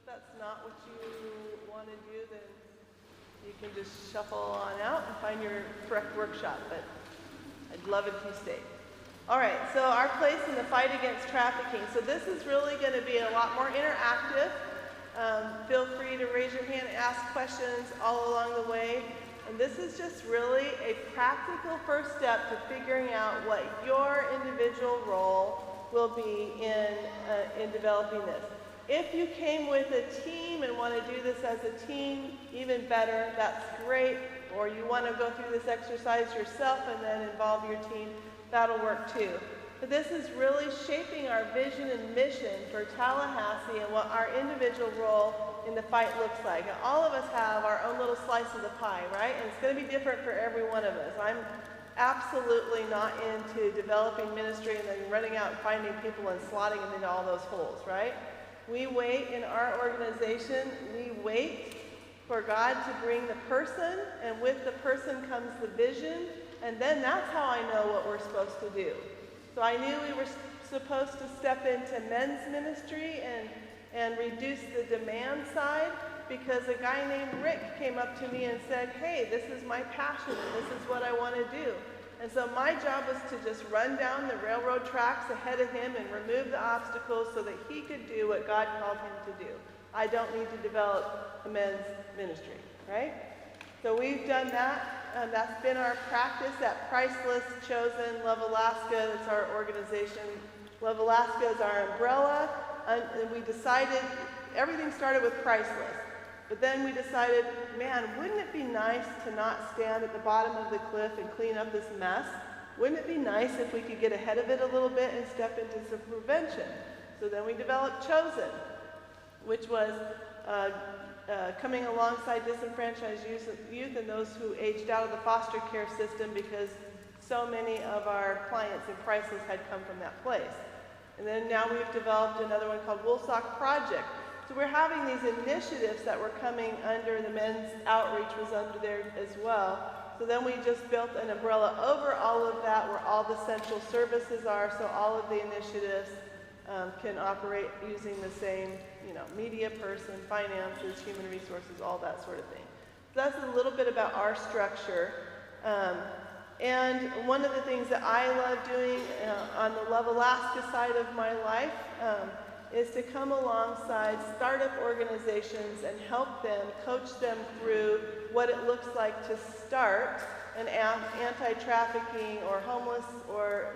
that's not what you want to do, then you can just shuffle on out and find your correct workshop, but I'd love it if you stayed. All right, so our place in the fight against trafficking. So this is really going to be a lot more interactive. Feel free to raise your hand, ask questions all along the way. And this is just really a practical first step to figuring out what your individual role will be in developing this. If you came with a team and want to do this as a team, even better, that's great. Or you want to go through this exercise yourself and then involve your team, that'll work too. But this is really shaping our vision and mission for Tallahassee and what our individual role in the fight looks like. And all of us have our own little slice of the pie, right? And it's going to be different for every one of us. I'm absolutely not into developing ministry and then running out and finding people and slotting them into all those holes, right? We wait in our organization, we wait for God to bring the person, and with the person comes the vision, and then that's how I know what we're supposed to do. So I knew we were supposed to step into men's ministry and reduce the demand side, because a guy named Rick came up to me and said, hey, this is my passion, and this is what I want to do. And so my job was to just run down the railroad tracks ahead of him and remove the obstacles so that he could do what God called him to do. I don't need to develop a men's ministry, right? So we've done that. That's been our practice at Priceless, Chosen, Love Alaska. That's our organization. Love Alaska is our umbrella. And we decided, everything started with Priceless. But then we decided, man, wouldn't it be nice to not stand at the bottom of the cliff and clean up this mess? Wouldn't it be nice if we could get ahead of it a little bit and step into some prevention? So then we developed Chosen, which was coming alongside disenfranchised youth and those who aged out of the foster care system, because so many of our clients in Priceless had come from that place. And then now we've developed another one called Woolsock Project. So we're having these initiatives that were coming under, the men's outreach was under there as well. So then we just built an umbrella over all of that where all the central services are, so all of the initiatives can operate using the same, media person, finances, human resources, all that sort of thing. So that's a little bit about our structure. And one of the things that I love doing on the Love Alaska side of my life is to come alongside startup organizations and help them, coach them through what it looks like to start an anti-trafficking or homeless or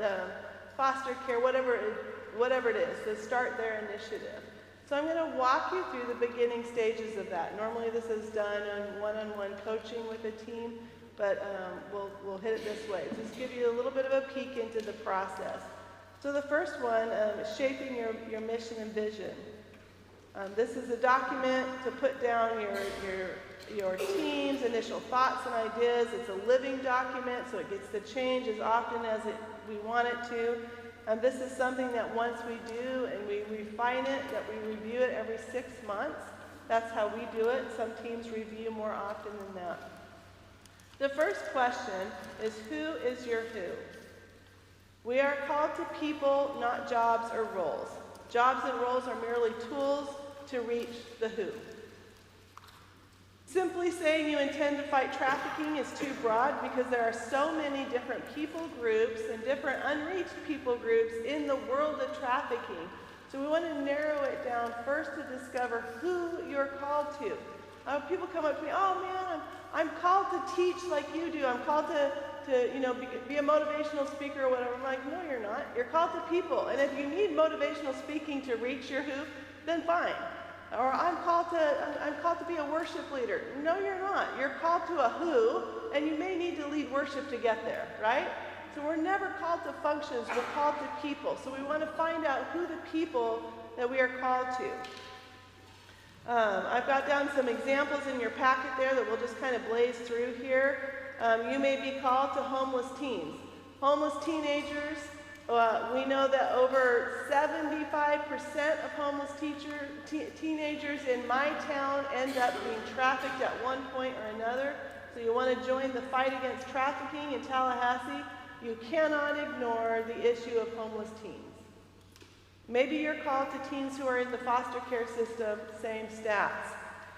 foster care, whatever it is, to start their initiative. So I'm going to walk you through the beginning stages of that. Normally this is done on one-on-one coaching with a team, but we'll hit it this way. Just give you a little bit of a peek into the process. So the first one is shaping your mission and vision. This is a document to put down your team's initial thoughts and ideas. It's a living document, so it gets to change as often as we want it to. This is something that once we do and we refine it, that we review it every 6 months. That's how we do it. Some teams review more often than that. The first question is, who is your who? We are called to people, not jobs or roles. Jobs and roles are merely tools to reach the who. Simply saying you intend to fight trafficking is too broad, because there are so many different people groups and different unreached people groups in the world of trafficking. So we want to narrow it down first to discover who you're called to. People come up to me, oh man, I'm called to teach like you do. I'm called to be a motivational speaker or whatever. I'm like, no, you're not. You're called to people. And if you need motivational speaking to reach your who, then fine. Or I'm called to be a worship leader. No, you're not. You're called to a who, and you may need to lead worship to get there, right? So we're never called to functions, we're called to people. So we want to find out who the people that we are called to. I've got down some examples in your packet there that we'll just kind of blaze through here. You may be called to homeless teens. Homeless teenagers, we know that over 75% of homeless teenagers in my town end up being trafficked at one point or another. So you want to join the fight against trafficking in Tallahassee. You cannot ignore the issue of homeless teens. Maybe you're called to teens who are in the foster care system, same stats.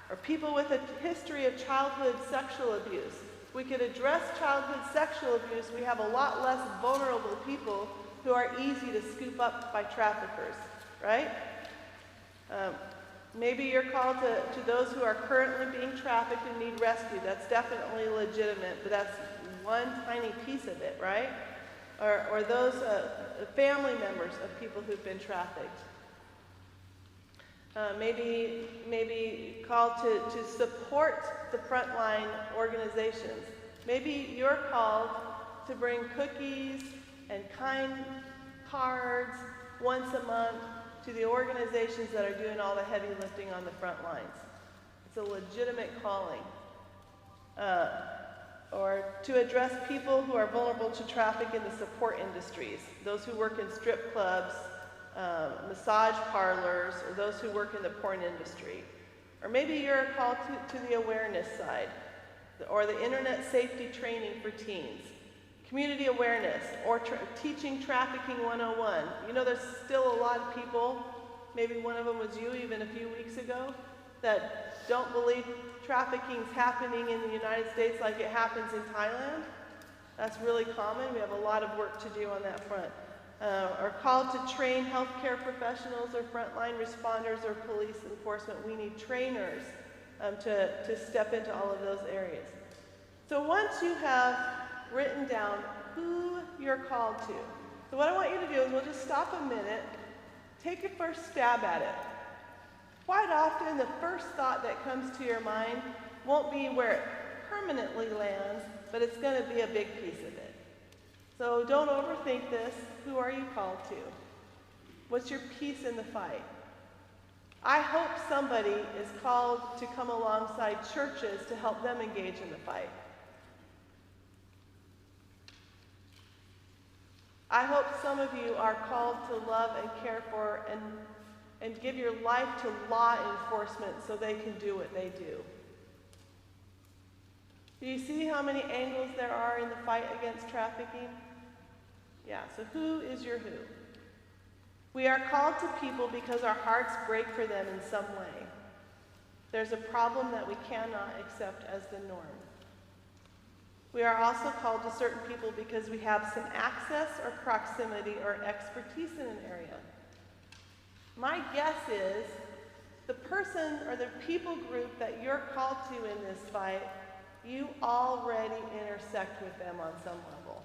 Or people with a history of childhood sexual abuse. If we could address childhood sexual abuse, we have a lot less vulnerable people who are easy to scoop up by traffickers, right? Maybe you're called to those who are currently being trafficked and need rescue. That's definitely legitimate, but that's one tiny piece of it, right? Or those family members of people who've been trafficked. Maybe called to support the frontline organizations. Maybe you're called to bring cookies and kind cards once a month to the organizations that are doing all the heavy lifting on the front lines. It's a legitimate calling. Or to address people who are vulnerable to traffic in the support industries, those who work in strip clubs, massage parlors, or those who work in the porn industry. Or maybe you're called to the awareness side, or the internet safety training for teens, community awareness, or teaching trafficking 101. You know, there's still a lot of people, maybe one of them was you even a few weeks ago, that don't believe trafficking's happening in the United States like it happens in Thailand. That's really common. We have a lot of work to do on that front. Are called to train healthcare professionals or frontline responders or police enforcement. We need trainers to step into all of those areas. So once you have written down who you're called to, so what I want you to do is we'll just stop a minute, take your first stab at it. Quite often the first thought that comes to your mind won't be where it permanently lands, but it's going to be a big piece of it. So don't overthink this. Who are you called to? What's your piece in the fight? I hope somebody is called to come alongside churches to help them engage in the fight. I hope some of you are called to love and care for and give your life to law enforcement so they can do what they do. Do you see how many angles there are in the fight against trafficking? Yeah, so who is your who? We are called to people because our hearts break for them in some way. There's a problem that we cannot accept as the norm. We are also called to certain people because we have some access or proximity or expertise in an area. My guess is the person or the people group that you're called to in this fight, you already intersect with them on some level.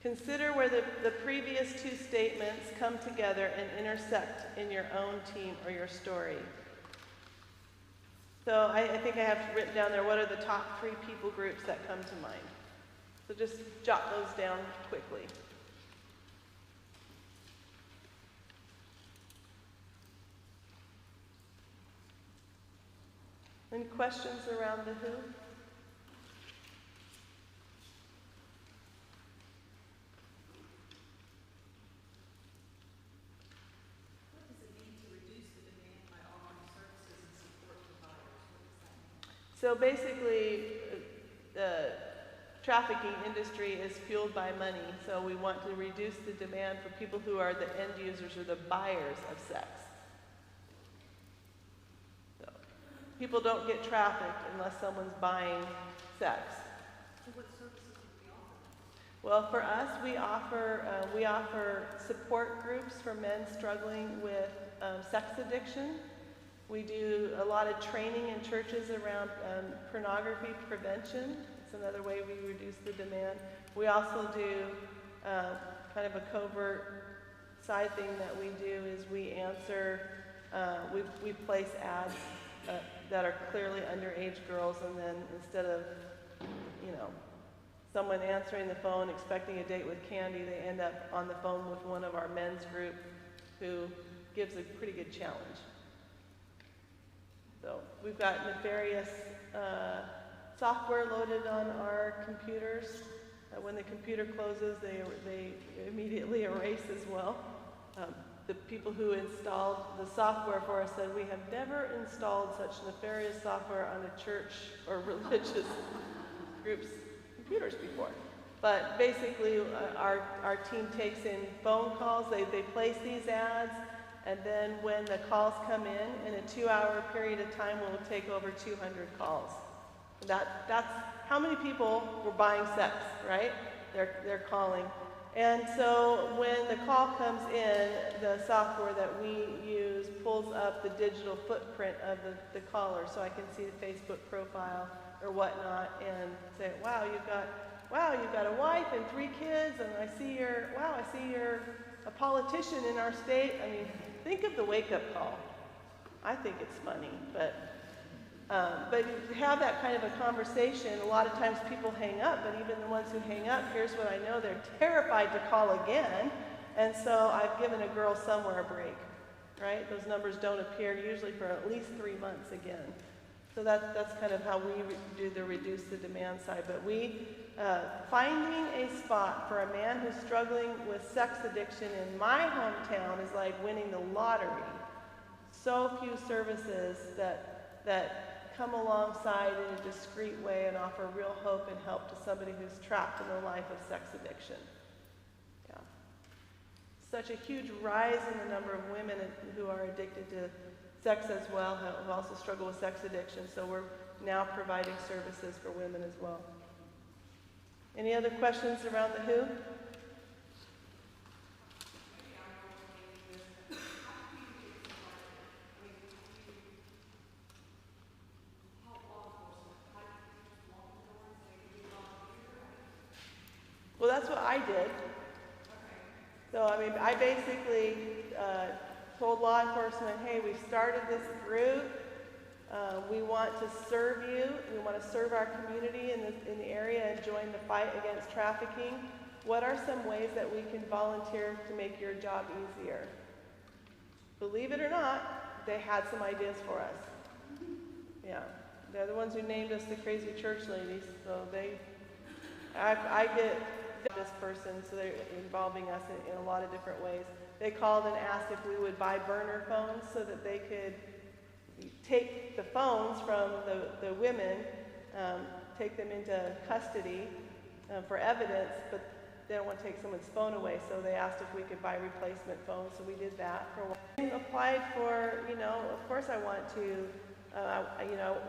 Consider where the previous two statements come together and intersect in your own team or your story. So I think I have written down there, what are the top 3 people groups that come to mind? So just jot those down quickly. Any questions around the who? So basically, the trafficking industry is fueled by money, so we want to reduce the demand for people who are the end users or the buyers of sex. So people don't get trafficked unless someone's buying sex. So what services do we offer? Well, for us, we offer support groups for men struggling with sex addiction. We do a lot of training in churches around pornography prevention. It's another way we reduce the demand. We also do kind of a covert side thing that we do is we answer, we place ads that are clearly underage girls, and then instead of, someone answering the phone expecting a date with candy, they end up on the phone with one of our men's group who gives a pretty good challenge. So we've got nefarious software loaded on our computers. When the computer closes, they immediately erase as well. The people who installed the software for us said, we have never installed such nefarious software on a church or religious group's computers before. But basically, our team takes in phone calls. They place these ads, and then when the calls come in a 2-hour period of time, we'll take over 200 calls. That's how many people were buying sex, right? They're calling. And so when the call comes in, the software that we use pulls up the digital footprint of the caller, so I can see the Facebook profile or whatnot, and say, wow, you've got a wife and 3 kids, and I see you're a politician in our state. I mean, think of the wake-up call. I think it's funny, but to have that kind of a conversation, a lot of times people hang up, but even the ones who hang up, here's what I know, they're terrified to call again, and so I've given a girl somewhere a break, right? Those numbers don't appear usually for at least 3 months again. So that's kind of how we do the reduce the demand side. But finding a spot for a man who's struggling with sex addiction in my hometown is like winning the lottery. So few services that come alongside in a discreet way and offer real hope and help to somebody who's trapped in the life of sex addiction. Yeah. Such a huge rise in the number of women who are addicted to sex as well, who also struggle with sex addiction, so we're now providing services for women as well. Any other questions around the who? Well, that's what I did. So, I mean, I basically told law enforcement, hey, we've started this group. We want to serve you. We want to serve our community in the area and join the fight against trafficking. What are some ways that we can volunteer to make your job easier? Believe it or not, they had some ideas for us. Yeah, they're the ones who named us the crazy church ladies. So I get this person, so they're involving us in a lot of different ways. They called and asked if we would buy burner phones so that they could take the phones from the women, take them into custody for evidence, but they don't want to take someone's phone away, so they asked if we could buy replacement phones, so we did that for a while. And applied for, of course I want to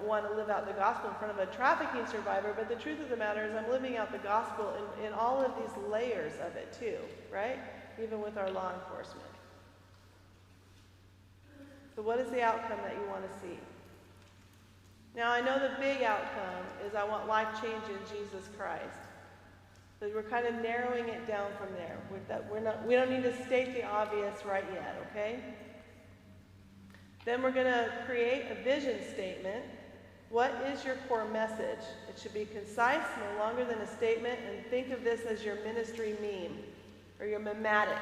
want to live out the gospel in front of a trafficking survivor, but the truth of the matter is I'm living out the gospel in all of these layers of it too, right? Even with our law enforcement. So what is the outcome that you want to see? Now I know the big outcome is I want life change in Jesus Christ. So we're kind of narrowing it down from there. We don't need to state the obvious right yet, okay? Then we're going to create a vision statement. What is your core message? It should be concise, no longer than a statement, and think of this as your ministry meme, or your mematic.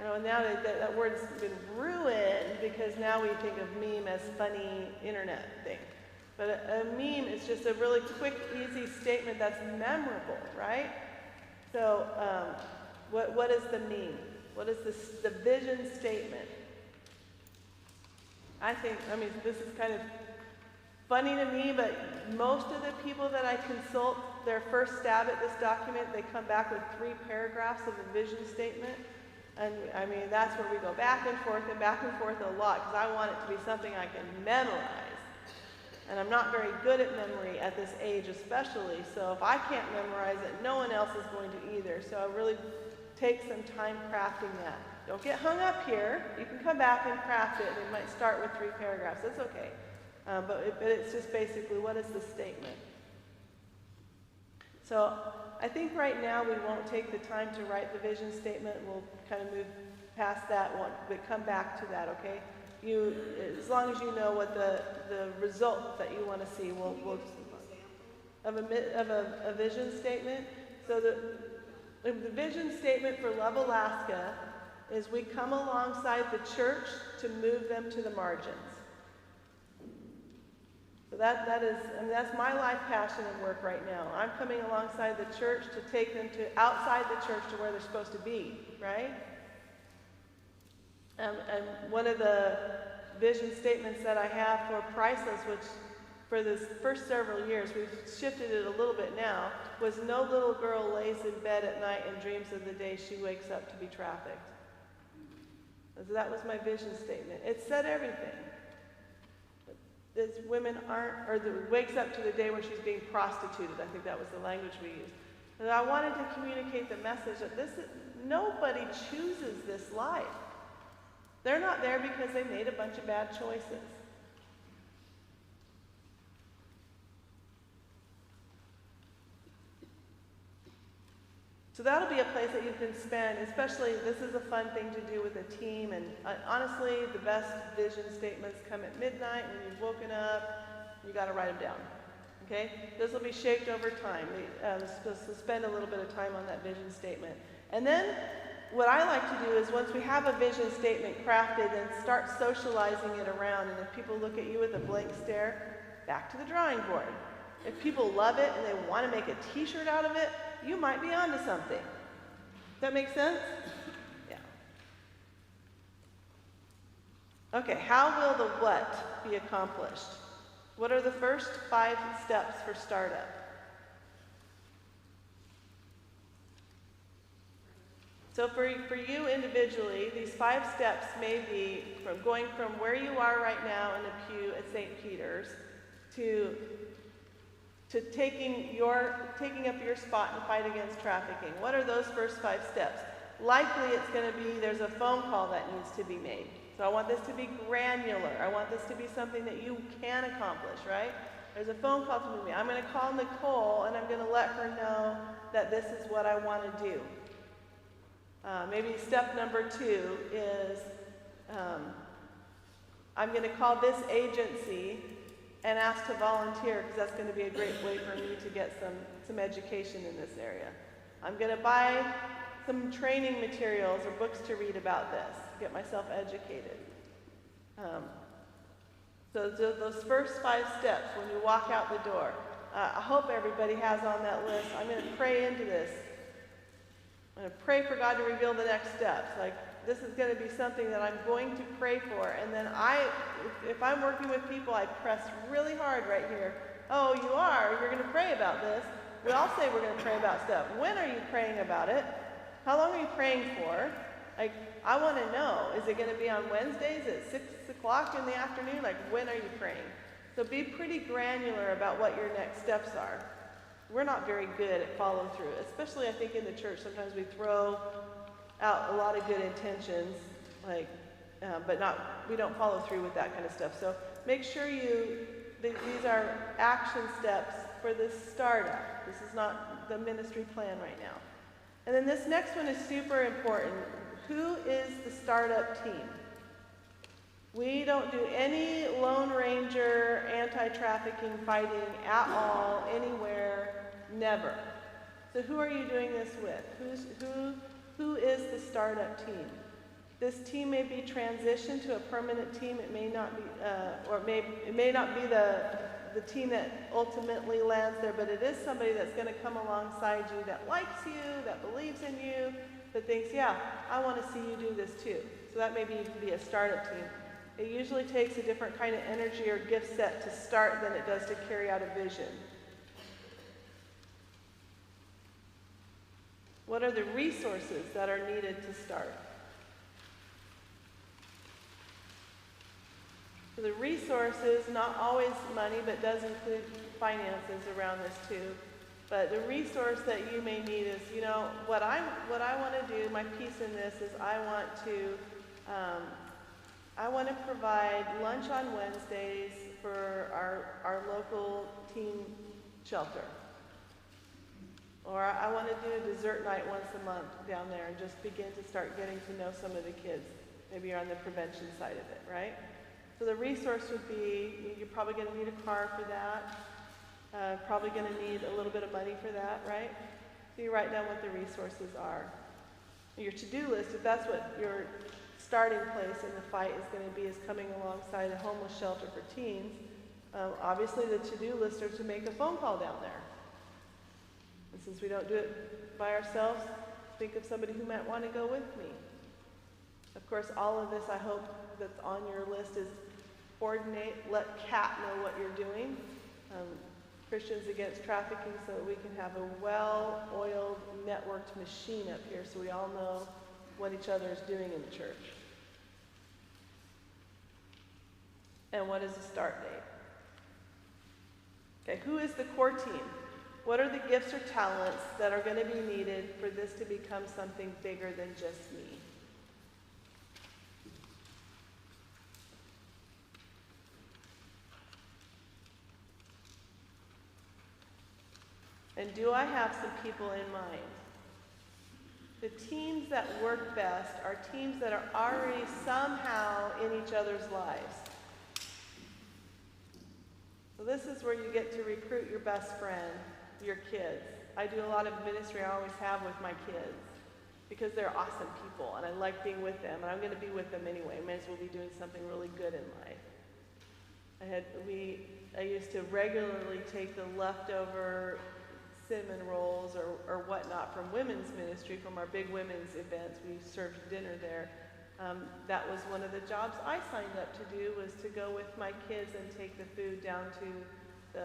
Now that word's been ruined because now we think of meme as funny internet thing. But a meme is just a really quick, easy statement that's memorable, right? So what is the meme? What is the vision statement? I mean, this is kind of funny to me, but most of the people that I consult, their first stab at this document, they come back with 3 paragraphs of a vision statement. And I mean, that's where we go back and forth a lot, because I want it to be something I can memorize. And I'm not very good at memory at this age especially, so if I can't memorize it, no one else is going to either. So I really take some time crafting that. Don't get hung up here. You can come back and craft it, and it might start with 3 paragraphs. That's okay. But it's just basically, what is the statement? So I think right now we won't take the time to write the vision statement. We'll kind of move past that one, but come back to that, okay? As long as you know what the result that you want to see, we'll of a vision statement. So the vision statement for Love Alaska is we come alongside the church to move them to the margins. So that is, I mean, that's my life passion and work right now. I'm coming alongside the church to take them to outside the church to where they're supposed to be, right? And one of the vision statements that I have for Priceless, which for the first several years, we've shifted it a little bit now, was no little girl lays in bed at night and dreams of the day she wakes up to be trafficked. So that was my vision statement. It said everything. This women aren't, or wakes up to the day where she's being prostituted. I think that was the language we used. And I wanted to communicate the message that nobody chooses this life. They're not there because they made a bunch of bad choices. So that'll be a place that you can spend, especially, this is a fun thing to do with a team, and honestly, the best vision statements come at midnight when you've woken up. You got to write them down, okay? This will be shaped over time. So spend a little bit of time on that vision statement. And then what I like to do is once we have a vision statement crafted, then start socializing it around, and if people look at you with a blank stare, back to the drawing board. If people love it and they want to make a t-shirt out of it, you might be onto something. Does that make sense? Yeah. Okay, how will the what be accomplished? What are the first 5 steps for startup? So for you individually, these 5 steps may be from going from where you are right now in the pew at St. Peter's to taking up your spot in the fight against trafficking. What are those first 5 steps? Likely it's going to be there's a phone call that needs to be made. So I want this to be granular. I want this to be something that you can accomplish, right? There's a phone call to me. I'm going to call Nicole and I'm going to let her know that this is what I want to do. Maybe step number 2 is I'm going to call this agency and ask to volunteer because that's going to be a great way for me to get some education in this area. I'm going to buy some training materials or books to read about this, get myself educated. So those first 5 steps when you walk out the door, I hope everybody has on that list. I'm going to pray into this. I'm going to pray for God to reveal the next steps. Like, this is going to be something that I'm going to pray for. And then if I'm working with people, I press really hard right here. Oh, you are? You're going to pray about this? We all say we're going to pray about stuff. When are you praying about it? How long are you praying for? Like, I want to know. Is it going to be on Wednesdays at 6 o'clock in the afternoon? Like, when are you praying? So be pretty granular about what your next steps are. We're not very good at follow through, especially I think in the church. Sometimes we throw out a lot of good intentions, like, but we don't follow through with that kind of stuff. So make sure these are action steps for this startup. This is not the ministry plan right now. And then this next one is super important. Who is the startup team? We don't do any Lone Ranger anti-trafficking fighting at all, anywhere, never. So who are you doing this with? Who is the startup team? This team may be transitioned to a permanent team. It may not be, it may not be the team that ultimately lands there, but it is somebody that's going to come alongside you that likes you, that believes in you, that thinks, yeah, I want to see you do this too. So that may be a startup team. It usually takes a different kind of energy or gift set to start than it does to carry out a vision. What are the resources that are needed to start? So the resources, not always money, but does include finances around this too. But the resource that you may need is, what I want to do, my piece in this is I want to provide lunch on Wednesdays for our local teen shelter. Or I want to do a dessert night once a month down there and just begin to start getting to know some of the kids. Maybe you're on the prevention side of it, right? So the resource would be, you're probably going to need a car for that. Probably going to need a little bit of money for that, right? So you write down what the resources are. Your to-do list, if that's what your starting place in the fight is going to be, is coming alongside a homeless shelter for teens. Obviously the to-do list are to make a phone call down there. And since we don't do it by ourselves, think of somebody who might want to go with me. Of course, all of this I hope that's on your list is coordinate, let Kat know what you're doing. Christians Against Trafficking, so that we can have a well-oiled, networked machine up here so we all know what each other is doing in the church. And what is the start date? Okay, who is the core team? What are the gifts or talents that are going to be needed for this to become something bigger than just me? And do I have some people in mind? The teams that work best are teams that are already somehow in each other's lives. So this is where you get to recruit your best friend, your kids. I do a lot of ministry, I always have, with my kids, because they're awesome people and I like being with them, and I'm going to be with them anyway. I may as well be doing something really good in life. I used to regularly take the leftover cinnamon rolls or whatnot from women's ministry, from our big women's events. We served dinner there. That was one of the jobs I signed up to do, was to go with my kids and take the food down to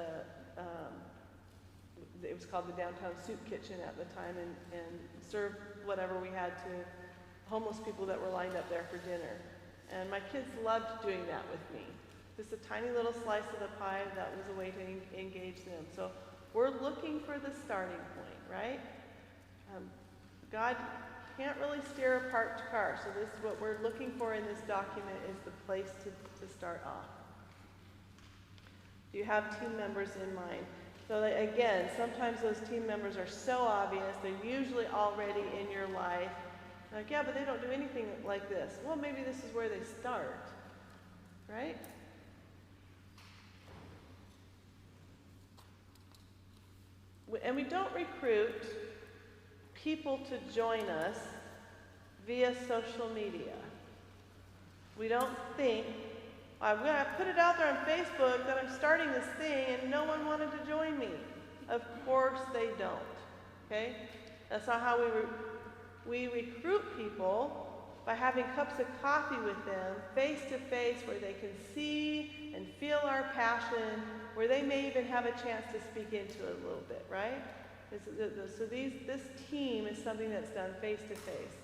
it was called the Downtown Soup Kitchen at the time, and serve whatever we had to homeless people that were lined up there for dinner. And my kids loved doing that with me. Just a tiny little slice of the pie, that was a way to engage them. So we're looking for the starting point, right? God can't really steer a parked car, so this is what we're looking for in this document, is the place to start off. Do you have team members in mind? So that, again, sometimes those team members are so obvious, they're usually already in your life. Like, yeah, but they don't do anything like this. Well, maybe this is where they start, right? And we don't recruit people to join us via social media. We don't think, I'm going to put it out there on Facebook that I'm starting this thing and no one wanted to join me. Of course they don't, okay? That's not how we recruit people, by having cups of coffee with them, face to face, where they can see and feel our passion, where they may even have a chance to speak into it a little bit, right? So this team is something that's done face to face.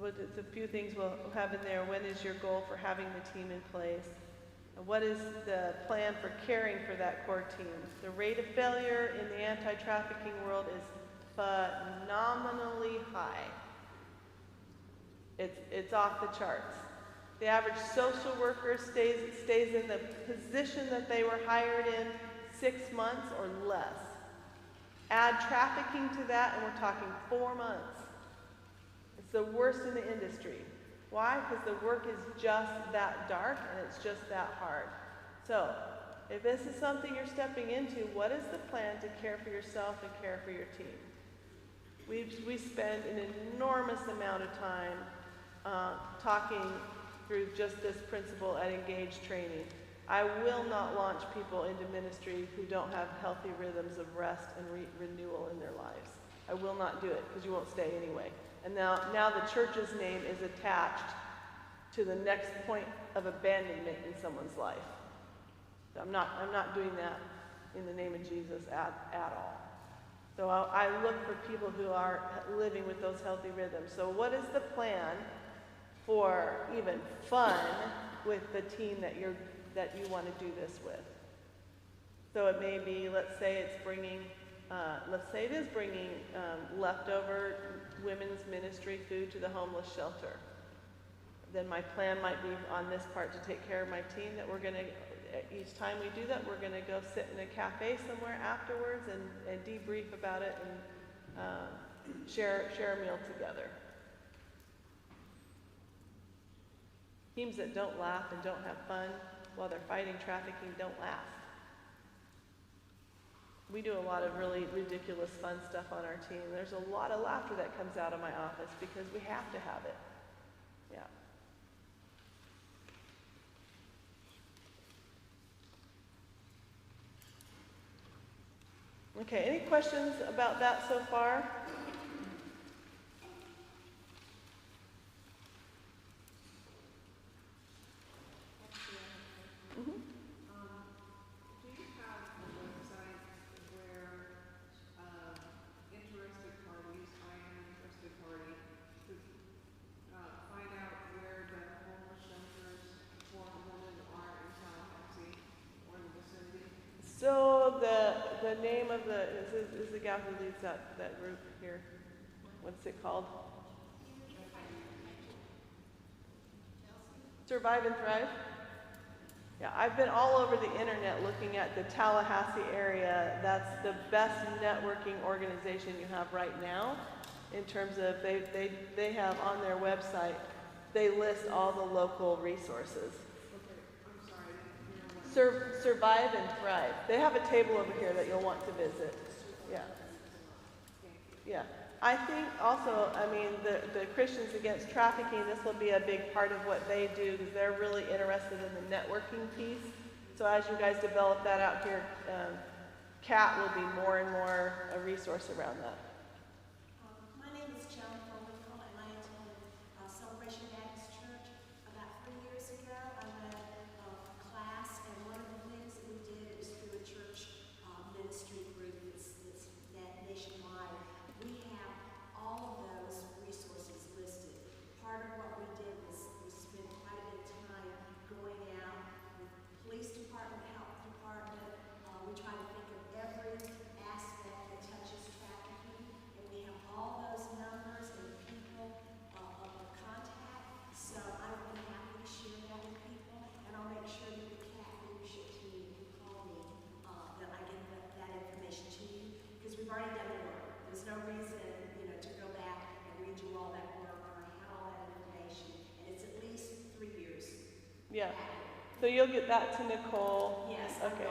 It's a few things we'll have in there. When is your goal for having the team in place? And what is the plan for caring for that core team? The rate of failure in the anti-trafficking world is phenomenally high. It's off the charts. The average social worker stays in the position that they were hired in 6 months or less. Add trafficking to that, and we're talking 4 months. It's the worst in the industry. Why? Because the work is just that dark and it's just that hard. So, if this is something you're stepping into, what is the plan to care for yourself and care for your team? We spend an enormous amount of time talking through just this principle at Engage Training. I will not launch people into ministry who don't have healthy rhythms of rest and renewal in their lives. I will not do it, because you won't stay anyway. And now the church's name is attached to the next point of abandonment in someone's life. I'm not doing that in the name of Jesus at all. So I look for people who are living with those healthy rhythms. So what is the plan for even fun with the team that you want to do this with? So it may be, let's say it is bringing leftover women's ministry food to the homeless shelter. Then my plan might be on this part to take care of my team, that we're going to, each time we do that, we're going to go sit in a cafe somewhere afterwards and debrief about it and share a meal together. Teams that don't laugh and don't have fun while they're fighting trafficking don't last. We do a lot of really ridiculous fun stuff on our team. There's a lot of laughter that comes out of my office because we have to have it. Yeah. Okay, any questions about that so far? the name of the is the gal who leads that group here. What's it called? Survive and Thrive? Yeah, I've been all over the internet looking at the Tallahassee area. That's the best networking organization you have right now in terms of they have on their website, they list all the local resources. Survive and Thrive. They have a table over here that you'll want to visit. Yeah. Yeah. I think also, I mean, the Christians Against Trafficking, this will be a big part of what they do because they're really interested in the networking piece. So as you guys develop that out here, CAT will be more and more a resource around that. My name is Joan Follicle, and I attended Celebration Baptist Church about 3 years ago. I led a class, and one of the things that we did is through a church ministry group that's nationwide. We have all of those resources listed. Part of what we did was we spent quite a bit of time going out with police department, health department. We try to think of every aspect that touches trafficking, and we have all those numbers and people of contact. So I would be happy to share that with people, and I'll make sure that the CAT leadership team who call me, that I get that information to you, because we've already done the work. There's no reason, to go back and redo all that work or have all that information, and it's at least 3 years. Yeah. So you'll get that to Nicole. Yes. Okay.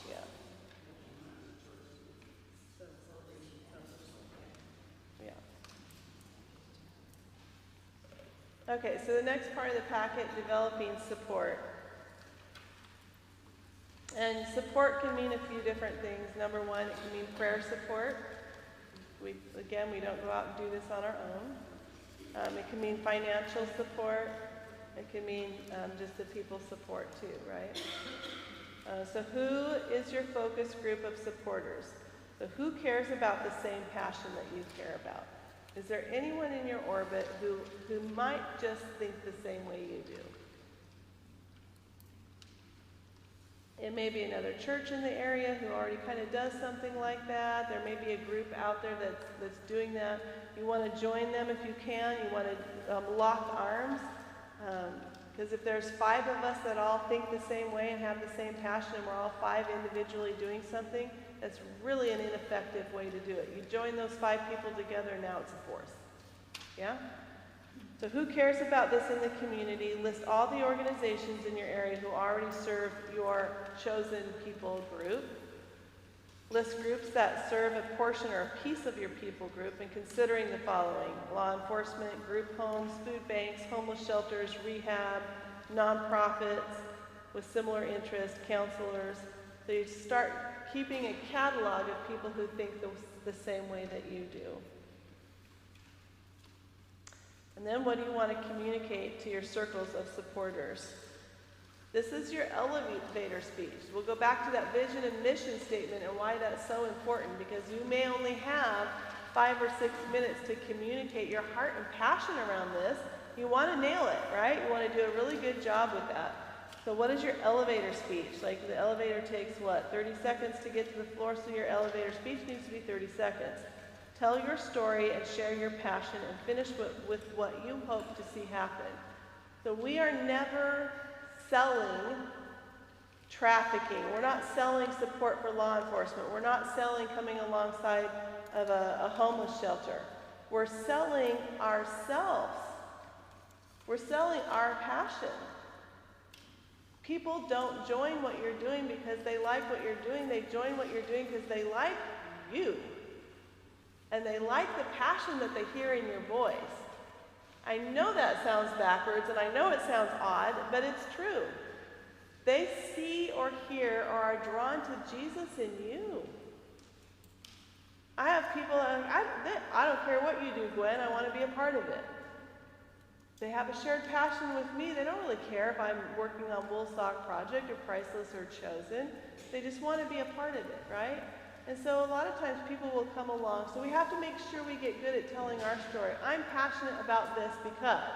Yeah. Yeah. Okay, so the next part of the packet, developing support. And support can mean a few different things. Number one, it can mean prayer support. We don't go out and do this on our own. It can mean financial support. It can mean just the people support too, right? So who is your focus group of supporters? So who cares about the same passion that you care about? Is there anyone in your orbit who might just think the same way you do? It may be another church in the area who already kind of does something like that. There may be a group out there that's doing that. You want to join them if you can. You want to lock arms. Because if there's 5 of us that all think the same way and have the same passion, and we're all 5 individually doing something, that's really an ineffective way to do it. You join those 5 people together, and now it's a force. Yeah? So who cares about this in the community? List all the organizations in your area who already serve your chosen people group. List groups that serve a portion or a piece of your people group, and considering the following: law enforcement, group homes, food banks, homeless shelters, rehab, nonprofits with similar interests, counselors. So you start keeping a catalog of people who think the same way that you do. And then what do you want to communicate to your circles of supporters? This is your elevator speech. We'll go back to that vision and mission statement and why that's so important, because you may only have 5 or 6 minutes to communicate your heart and passion around this. You want to nail it, right? You want to do a really good job with that. So what is your elevator speech? Like the elevator takes what, 30 seconds to get to the floor, so your elevator speech needs to be 30 seconds. Tell your story and share your passion, and finish with what you hope to see happen. So we are never selling trafficking. We're not selling support for law enforcement. We're not selling coming alongside of a homeless shelter. We're selling ourselves. We're selling our passion. People don't join what you're doing because they like what you're doing. They join what you're doing because they like you. And they like the passion that they hear in your voice. I know that sounds backwards, and I know it sounds odd, but it's true. They see or hear or are drawn to Jesus in you. I have people that I don't care what you do, Gwen, I want to be a part of it. They have a shared passion with me. They don't really care if I'm working on Woolsock Project or Priceless or Chosen. They just want to be a part of it, right? And so a lot of times people will come along. So we have to make sure we get good at telling our story. I'm passionate about this because,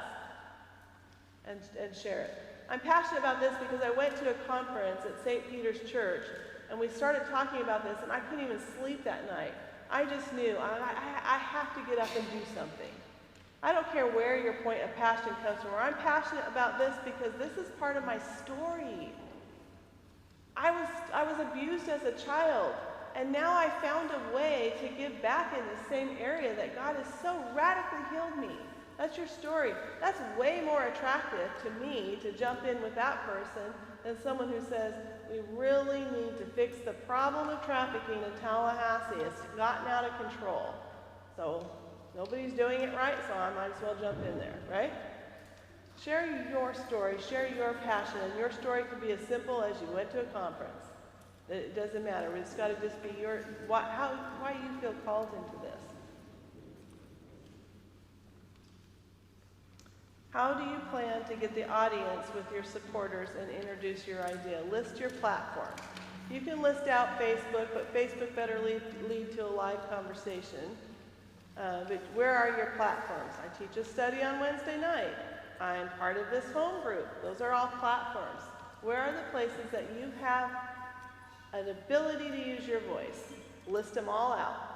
and share it. I'm passionate about this because I went to a conference at St. Peter's Church, and we started talking about this, and I couldn't even sleep that night. I just knew I have to get up and do something. I don't care where your point of passion comes from. I'm passionate about this because this is part of my story. I was abused as a child, and now I found a way to give back in the same area that God has so radically healed me. That's your story. That's way more attractive to me to jump in with that person than someone who says, we really need to fix the problem of trafficking in Tallahassee. It's gotten out of control. So nobody's doing it right, so I might as well jump in there, right? Share your story, share your passion, and your story could be as simple as you went to a conference. It doesn't matter. It's got to just be why you feel called into this. How do you plan to get the audience with your supporters and introduce your idea? List your platforms. You can list out Facebook, but Facebook better lead to a live conversation. But where are your platforms? I teach a study on Wednesday night. I'm part of this home group. Those are all platforms. Where are the places that you have an ability to use your voice? List them all out.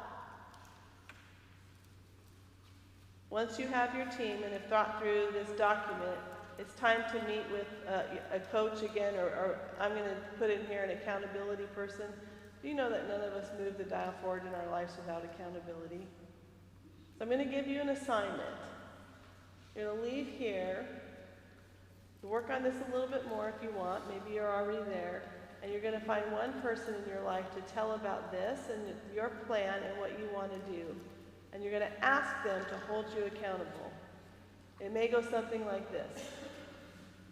Once you have your team and have thought through this document, it's time to meet with a coach again, or I'm going to put in here an accountability person. Do you know that none of us move the dial forward in our lives without accountability? So I'm going to give you an assignment. You're going to leave here, work on this a little bit more if you want. Maybe you're already there. And you're going to find one person in your life to tell about this and your plan and what you want to do. And you're going to ask them to hold you accountable. It may go something like this.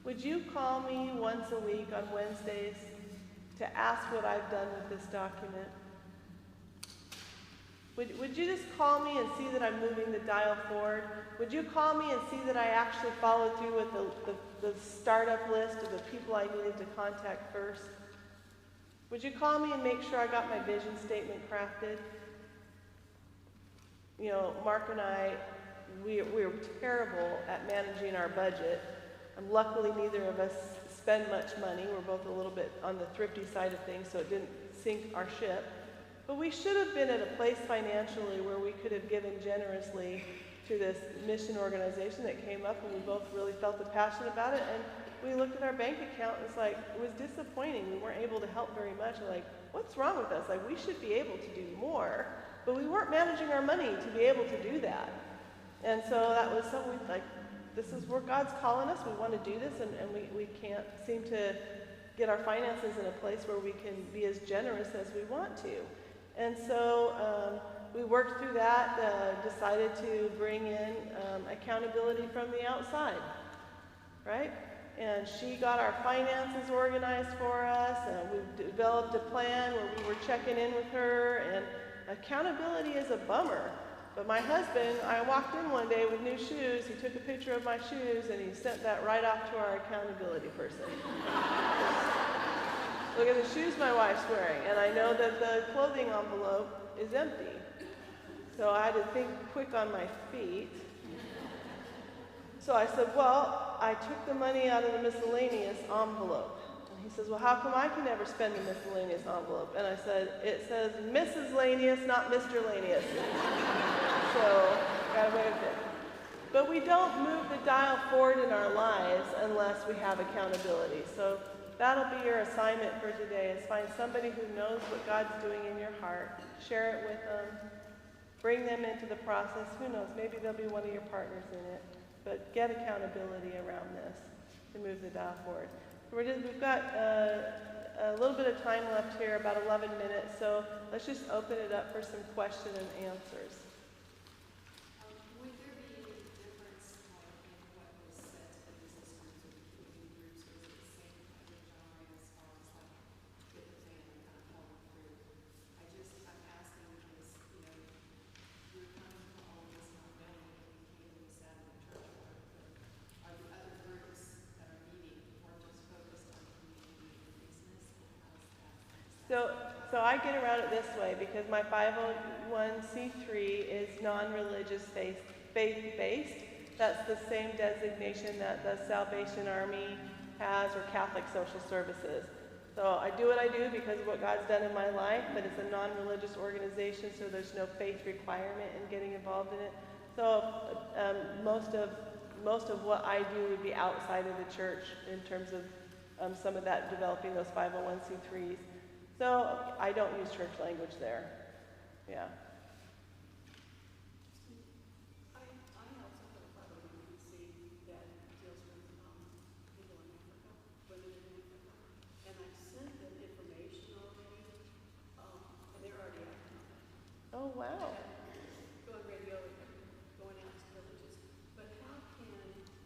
Would you call me once a week on Wednesdays to ask what I've done with this document? Would you just call me and see that I'm moving the dial forward? Would you call me and see that I actually followed through with the startup list of the people I needed to contact first? Would you call me and make sure I got my vision statement crafted? You know, Mark and I, we were terrible at managing our budget. Luckily, neither of us spend much money. We're both a little bit on the thrifty side of things, so it didn't sink our ship. But we should have been at a place financially where we could have given generously to this mission organization that came up, and we both really felt the passion about it. And we looked at our bank account, and it was disappointing. We weren't able to help very much. We're like, what's wrong with us? Like, we should be able to do more. But we weren't managing our money to be able to do that. And so that was something this is where God's calling us. We want to do this, and we can't seem to get our finances in a place where we can be as generous as we want to. And so we worked through that, decided to bring in accountability from the outside, right? And she got our finances organized for us, and we developed a plan where we were checking in with her, and accountability is a bummer. But my husband, I walked in one day with new shoes, he took a picture of my shoes, and he sent that right off to our accountability person. Look at the shoes my wife's wearing, and I know that the clothing envelope is empty. So I had to think quick on my feet. So I said, well, I took the money out of the miscellaneous envelope. And he says, well, how come I can never spend the miscellaneous envelope? And I said, it says Mrs. Lanius, not Mr. Lanius. So, got away with it. But we don't move the dial forward in our lives unless we have accountability. So that'll be your assignment for today, is find somebody who knows what God's doing in your heart, share it with them, bring them into the process. Who knows, maybe they'll be one of your partners in it. But get accountability around this to move the dial forward. We've got a little bit of time left here, about 11 minutes, so let's just open it up for some question and answers. Would there be any difference in what was said to the business groups or the community groups, or is it the same kind of genre as far as get the plan and kind of follow through? I'm asking because, we're coming to all of this not knowing that we came and we sat in the church or are the other groups that are meeting or just focused on community and business? So I get around it this way because my 501c3 is non-religious faith-based. That's the same designation that the Salvation Army has, or Catholic Social Services. So I do what I do because of what God's done in my life, but it's a non-religious organization, so there's no faith requirement in getting involved in it. So most of what I do would be outside of the church in terms of some of that, developing those 501c3s. So I don't use church language there. Yeah. I also put a 501c that deals with people in Africa, women in Africa, and I've sent them information already, and they're already acting on it. Oh, wow. Go on radio and going out to villages. But how can,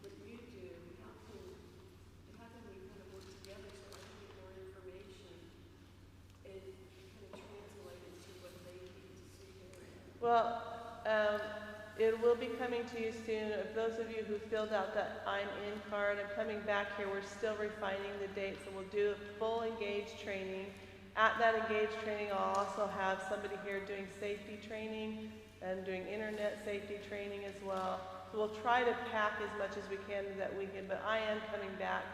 what you do, how can we kind of work together so I can get more information and kind of translate it to what they need to see here? Well, it will be coming to you soon. If those of you who filled out that I'm in card, I'm coming back here. We're still refining the dates, and we'll do a full engaged training. At that engaged training, I'll also have somebody here doing safety training and doing internet safety training as well. So we'll try to pack as much as we can that weekend, but I am coming back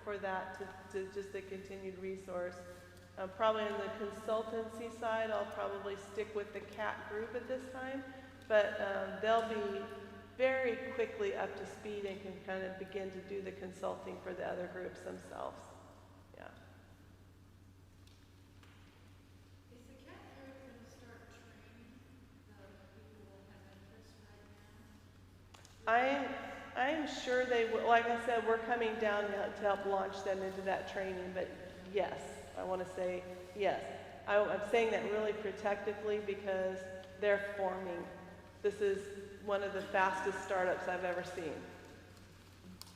for that to just a continued resource. Probably on the consultancy side, I'll probably stick with the CAT group at this time, but they'll be very quickly up to speed and can kind of begin to do the consulting for the other groups themselves. Yeah. Is the CAT group going to start training the people that have interest right now? I'm sure they will. Like I said, we're coming down to help launch them into that training, but yes, I want to say yes. I'm saying that really protectively because they're forming. This is one of the fastest startups I've ever seen.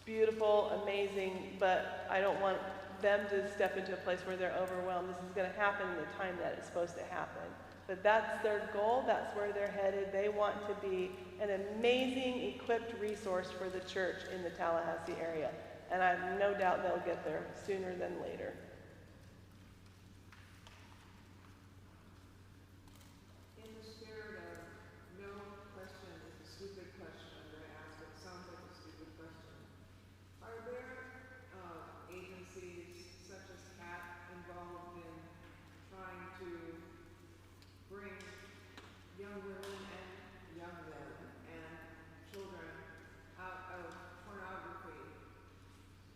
Beautiful, amazing, but I don't want them to step into a place where they're overwhelmed. This is going to happen in the time that it's supposed to happen. But that's their goal. That's where they're headed. They want to be an amazing equipped resource for the church in the Tallahassee area. And I have no doubt they'll get there sooner than later. In the spirit of no question is a stupid question, I'm going to ask what sounds like a stupid question. Are there agencies such as CAT involved in trying to bring young women and young men and children out of pornography?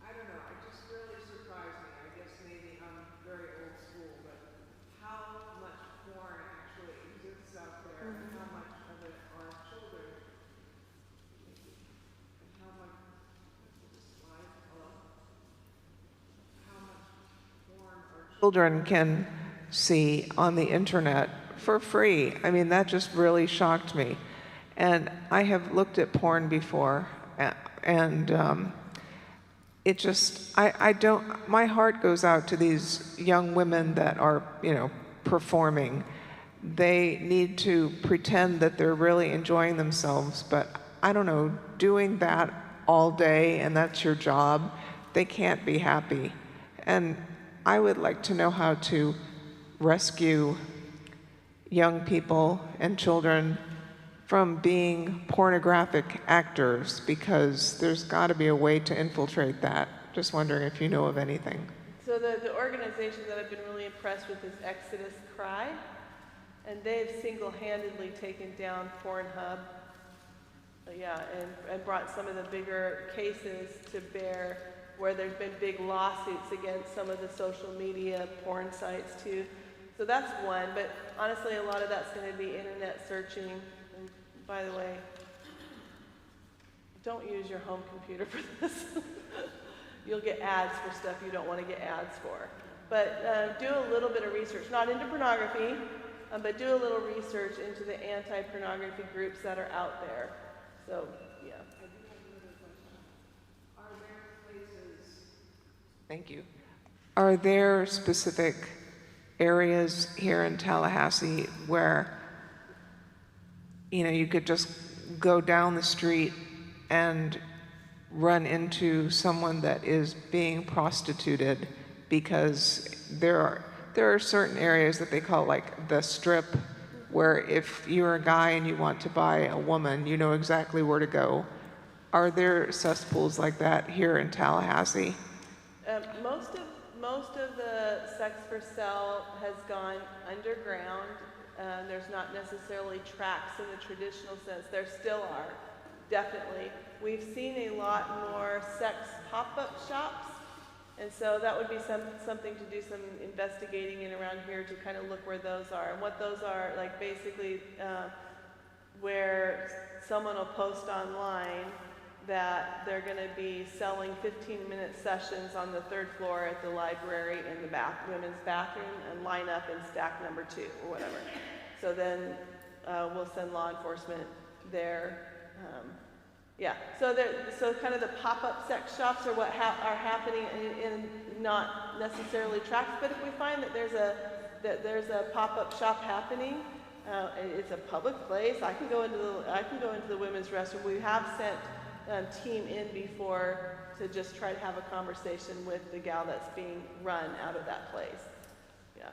I don't know, it just really surprised me. I guess maybe I'm very old school, but how much porn actually exists out there and how much of it are children and how much porn are children can see on the internet for free. I mean, that just really shocked me. And I have looked at porn before, and it just, I don't, my heart goes out to these young women that are, performing. They need to pretend that they're really enjoying themselves, but I don't know, doing that all day and that's your job, they can't be happy. And I would like to know how to rescue young people and children from being pornographic actors, because there's got to be a way to infiltrate that. Just wondering if you know of anything. So the organization that I've been really impressed with is Exodus Cry, and they've single-handedly taken down Pornhub, and brought some of the bigger cases to bear where there's been big lawsuits against some of the social media porn sites too. So that's one, but honestly a lot of that's going to be internet searching. And by the way, don't use your home computer for this. You'll get ads for stuff you don't want to get ads for. But do a little bit of research, not into pornography, but do a little research into the anti-pornography groups that are out there. So, yeah. I do have another question. Are there places? Thank you. Are there specific areas here in Tallahassee where, you could just go down the street and run into someone that is being prostituted? Because there are certain areas that they call like the strip, where if you're a guy and you want to buy a woman, you know exactly where to go. Are there cesspools like that here in Tallahassee? most of the sex for sale has gone underground. There's not necessarily tracks in the traditional sense. There still are, definitely. We've seen a lot more sex pop-up shops, and so that would be something to do some investigating in around here to kind of look where those are. And what those are, like basically where someone will post online that they're going to be selling 15-minute sessions on the 3rd floor at the library in the women's bathroom, and line up in stack number 2 or whatever. So then we'll send law enforcement there. Yeah, so kind of the pop-up sex shops are what are happening in not necessarily tracks, but if we find that there's a pop-up shop happening, it's a public place. I can go into the women's restroom. We have sent team in before to just try to have a conversation with the gal that's being run out of that place. Yeah.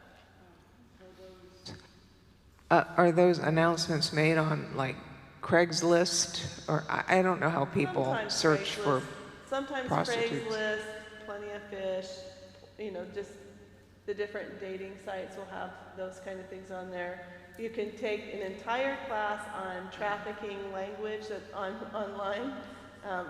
Are those announcements made on like Craigslist, or I don't know how people Sometimes search for sometimes prostitutes. Craigslist, Plenty of Fish, just the different dating sites will have those kind of things on there. You can take an entire class on trafficking language online,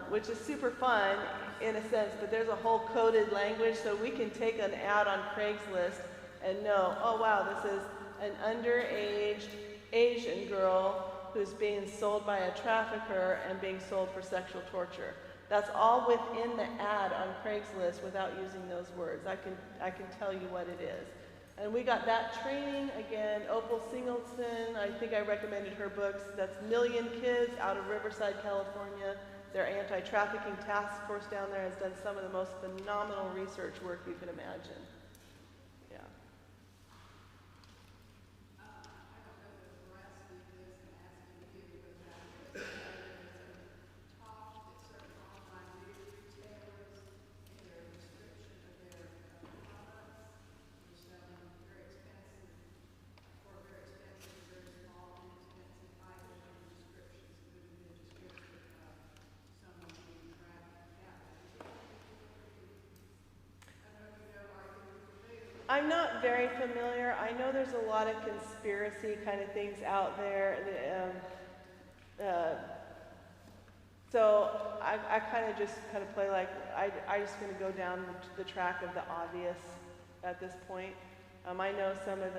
which is super fun in a sense, but there's a whole coded language, so we can take an ad on Craigslist and know, oh wow, this is an underage Asian girl who's being sold by a trafficker and being sold for sexual torture. That's all within the ad on Craigslist without using those words. I can tell you what it is. And we got that training, again, Opal Singleton, I think I recommended her books. That's Million Kids out of Riverside, California. Their anti-trafficking task force down there has done some of the most phenomenal research work you can imagine. Yeah. I'm not very familiar. I know there's a lot of conspiracy kind of things out there. So I kind of just play like, I just going to go down the track of the obvious at this point. I know some of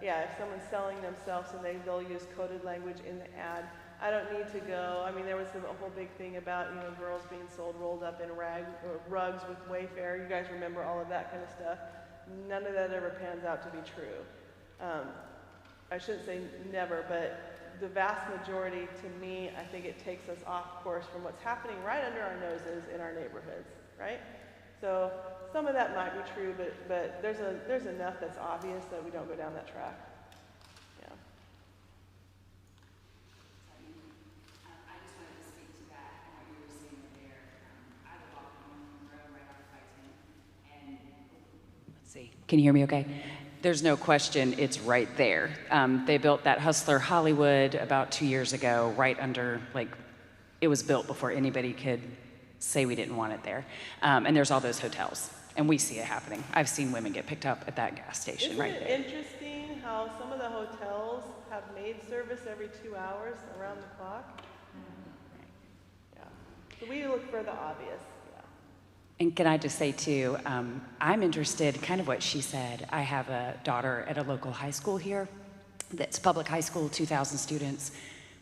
if someone's selling themselves and they'll use coded language in the ad, I don't need to go. I mean, there was a whole big thing about, girls being sold rolled up in rugs with Wayfair. You guys remember all of that kind of stuff. None of that ever pans out to be true. I shouldn't say never, but the vast majority, to me, I think it takes us off course from what's happening right under our noses in our neighborhoods, right? So some of that might be true, but there's enough that's obvious that we don't go down that track. Yeah. I just wanted to speak to that and what you were saying there. I live off of Monroe, right off of I-10, and let's see. Can you hear me okay? There's no question it's right there. They built that Hustler Hollywood about 2 years ago, right under, it was built before anybody could say we didn't want it there. And there's all those hotels, and we see it happening. I've seen women get picked up at that gas station. Isn't right it there. interesting how some of the hotels have maid service every 2 hours around the clock? Yeah. So we look for the obvious. And can I just say too, I'm interested, kind of what she said. I have a daughter at a local high school here that's public high school, 2,000 students.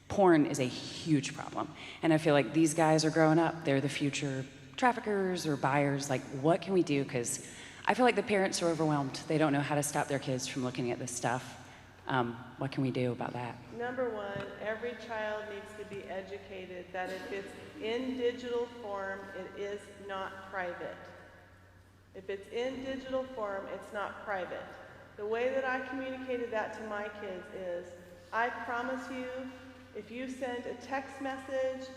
Porn is a huge problem. And I feel like these guys are growing up. They're the future traffickers or buyers. What can we do? Because I feel like the parents are overwhelmed. They don't know how to stop their kids from looking at this stuff. What can we do about that? Number one, every child needs to be educated that if it's in digital form, it is not private. If it's in digital form, it's not private. The way that I communicated that to my kids is, I promise you, if you send a text message,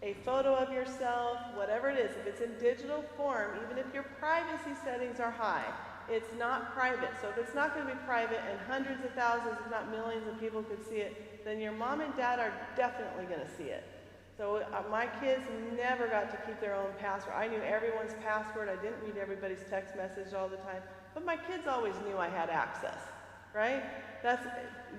a photo of yourself, whatever it is, if it's in digital form, even if your privacy settings are high, it's not private. So if it's not going to be private and hundreds of thousands, if not millions of people could see it, then your mom and dad are definitely going to see it. So my kids never got to keep their own password. I knew everyone's password. I didn't read everybody's text message all the time. But my kids always knew I had access, right? That's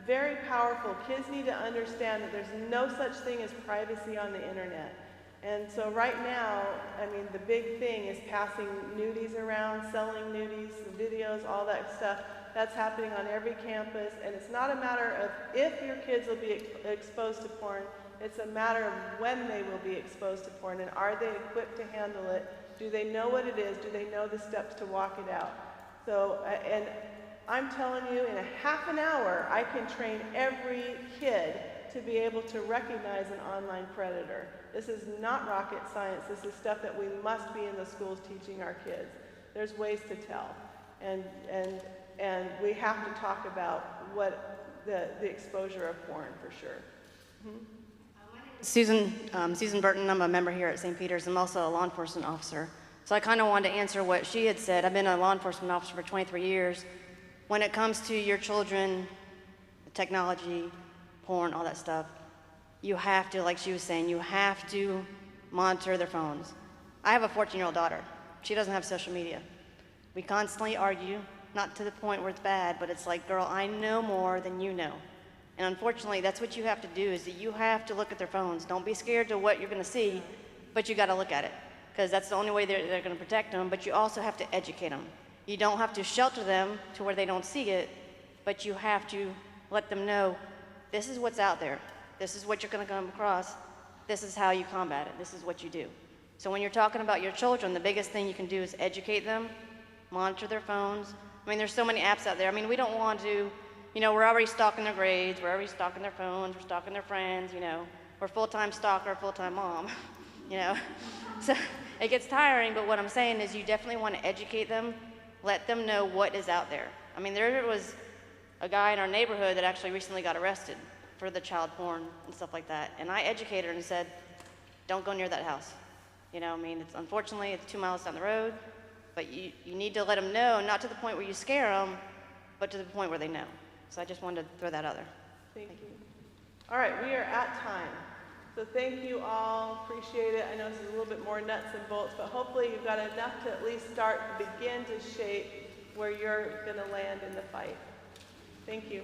very powerful. Kids need to understand that there's no such thing as privacy on the internet. And so right now, I mean, the big thing is passing nudies around, selling nudies, videos, all that stuff. That's happening on every campus. And it's not a matter of if your kids will be exposed to porn. It's a matter of when they will be exposed to porn, and are they equipped to handle it? Do they know what it is? Do they know the steps to walk it out? So, and I'm telling you, in a half an hour, I can train every kid to be able to recognize an online predator. This is not rocket science. This is stuff that we must be in the schools teaching our kids. There's ways to tell. And we have to talk about what the exposure of porn, for sure. Mm-hmm. Susan Burton, I'm a member here at St. Peter's. I'm also a law enforcement officer. So I kind of wanted to answer what she had said. I've been a law enforcement officer for 23 years. When it comes to your children, technology, porn, all that stuff, you have to, like she was saying, you have to monitor their phones. I have a 14-year-old daughter. She doesn't have social media. We constantly argue, not to the point where it's bad, but it's like, girl, I know more than you know. And unfortunately, that's what you have to do, is that you have to look at their phones. Don't be scared to what you're going to see, but you got to look at it, because that's the only way they're going to protect them. But you also have to educate them. You don't have to shelter them to where they don't see it, but you have to let them know, this is what's out there. This is what you're going to come across. This is how you combat it. This is what you do. So when you're talking about your children, the biggest thing you can do is educate them, monitor their phones. I mean, there's so many apps out there. I mean, we don't want to, you know, we're already stalking their grades, we're already stalking their phones, we're stalking their friends, you know. We're full-time stalker, full-time mom, you know. So it gets tiring, but what I'm saying is you definitely want to educate them, let them know what is out there. I mean, there was a guy in our neighborhood that actually recently got arrested for the child porn and stuff like that. And I educated her and said, don't go near that house. You know, I mean, unfortunately, it's 2 miles down the road, but you need to let them know, not to the point where you scare them, but to the point where they know. So I just wanted to throw that out there. Thank you. All right, we are at time. So thank you all, appreciate it. I know this is a little bit more nuts and bolts, but hopefully you've got enough to at least begin to shape where you're gonna land in the fight. Thank you.